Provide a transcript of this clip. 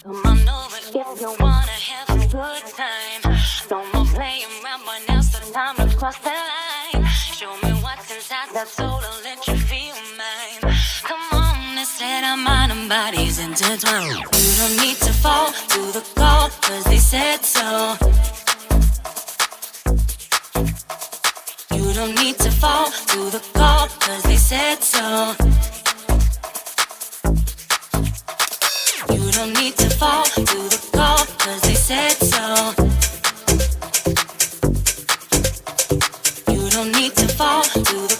Come on over if you wanna have a good time. No more playing around, but now's the time to cross the line. Show me what's inside that soul, I'll let you feel mine. Come on, they said our mind and bodies intertwined. You don't need to fall to the call, cause they said so. You don't need to fall to the call, cause they said so. You don't need to fall to the call, cause they said so. You don't need to fall to the